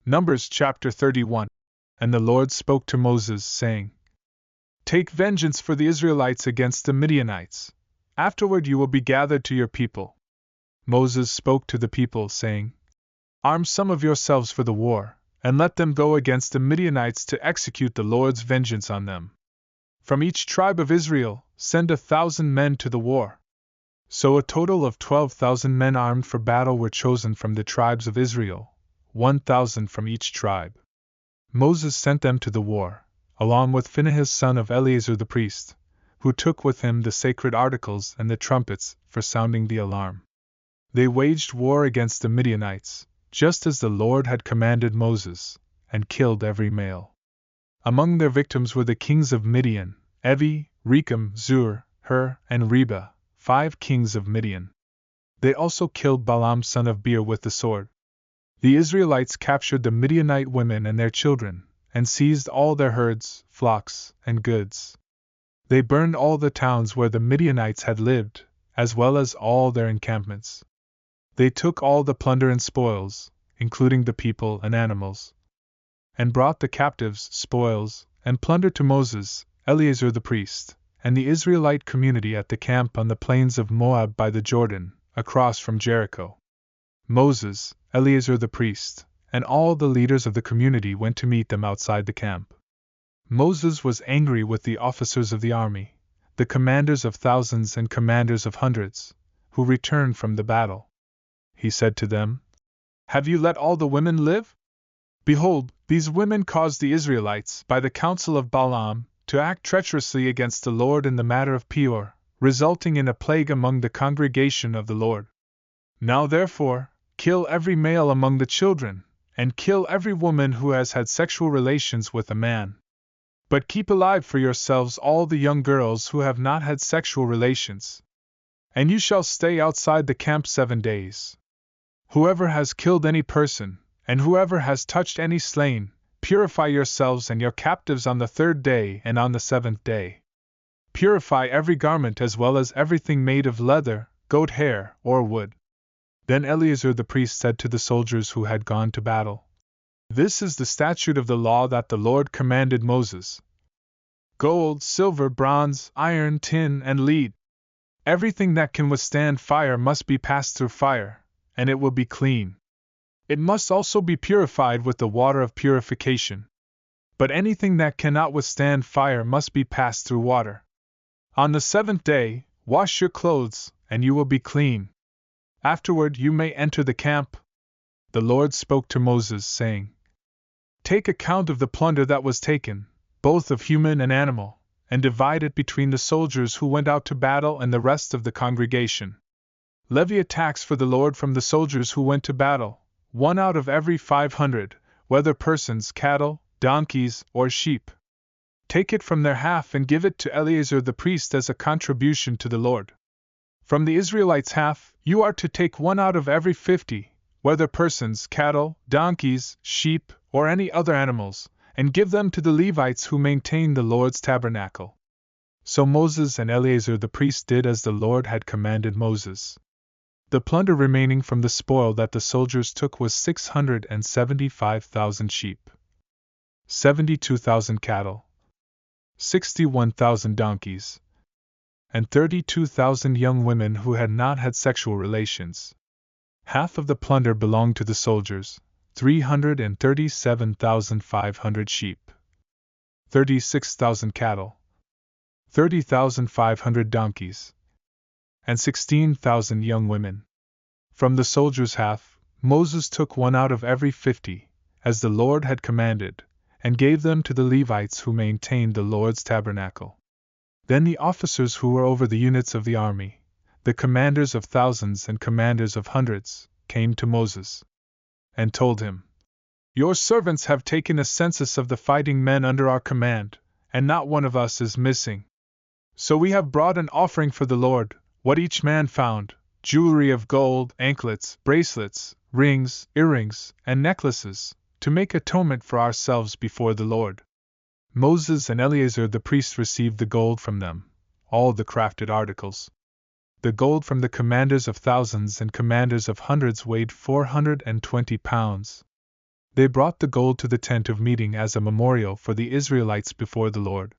Numbers chapter 31. And the Lord spoke to Moses, saying, Take vengeance for the Israelites against the Midianites. Afterward you will be gathered to your people. Moses spoke to the people, saying, Arm some of yourselves for the war, and let them go against the Midianites to execute the Lord's vengeance on them. From each tribe of Israel, send 1,000 men to the war. So a total of 12,000 men armed for battle were chosen from the tribes of Israel, 1,000 from each tribe. Moses sent them to the war, along with Phinehas son of Eleazar the priest, who took with him the sacred articles and the trumpets for sounding the alarm. They waged war against the Midianites, just as the Lord had commanded Moses, and killed every male. Among their victims were the kings of Midian, Evi, Rekem, Zur, Hur, and Reba, 5 kings of Midian. They also killed Balaam son of Beor with the sword. The Israelites captured the Midianite women and their children, and seized all their herds, flocks, and goods. They burned all the towns where the Midianites had lived, as well as all their encampments. They took all the plunder and spoils, including the people and animals, and brought the captives, spoils, and plunder to Moses, Eleazar the priest, and the Israelite community at the camp on the plains of Moab by the Jordan, across from Jericho. Moses, Eleazar the priest, and all the leaders of the community went to meet them outside the camp. Moses was angry with the officers of the army, the commanders of thousands and commanders of hundreds, who returned from the battle. He said to them, Have you let all the women live? Behold, these women caused the Israelites, by the counsel of Balaam, to act treacherously against the Lord in the matter of Peor, resulting in a plague among the congregation of the Lord. Now therefore, kill every male among the children, and kill every woman who has had sexual relations with a man. But keep alive for yourselves all the young girls who have not had sexual relations. And you shall stay outside the camp 7 days. Whoever has killed any person, and whoever has touched any slain, purify yourselves and your captives on the 3rd day and on the 7th day. Purify every garment as well as everything made of leather, goat hair, or wood. Then Eleazar the priest said to the soldiers who had gone to battle, This is the statute of the law that the Lord commanded Moses. Gold, silver, bronze, iron, tin, and lead. Everything that can withstand fire must be passed through fire, and it will be clean. It must also be purified with the water of purification. But anything that cannot withstand fire must be passed through water. On the 7th day, wash your clothes, and you will be clean. Afterward you may enter the camp. The Lord spoke to Moses, saying, Take account of the plunder that was taken, both of human and animal, and divide it between the soldiers who went out to battle and the rest of the congregation. Levy a tax for the Lord from the soldiers who went to battle, 1 out of every 500, whether persons, cattle, donkeys, or sheep. Take it from their half and give it to Eleazar the priest as a contribution to the Lord. From the Israelites' half, you are to take 1 out of every 50, whether persons, cattle, donkeys, sheep, or any other animals, and give them to the Levites who maintain the Lord's tabernacle. So Moses and Eleazar the priest did as the Lord had commanded Moses. The plunder remaining from the spoil that the soldiers took was 675,000 sheep, 72,000 cattle, 61,000 donkeys, and 32,000 young women who had not had sexual relations. Half of the plunder belonged to the soldiers, 337,500 sheep, 36,000 cattle, 30,500 donkeys, and 16,000 young women. From the soldiers' half, Moses took 1 out of every 50, as the Lord had commanded, and gave them to the Levites who maintained the Lord's tabernacle. Then the officers who were over the units of the army, the commanders of thousands and commanders of hundreds, came to Moses and told him, Your servants have taken a census of the fighting men under our command, and not one of us is missing. So we have brought an offering for the Lord, what each man found, jewelry of gold, anklets, bracelets, rings, earrings, and necklaces, to make atonement for ourselves before the Lord. Moses and Eleazar the priest received the gold from them, all the crafted articles. The gold from the commanders of thousands and commanders of hundreds weighed 420 pounds. They brought the gold to the tent of meeting as a memorial for the Israelites before the Lord.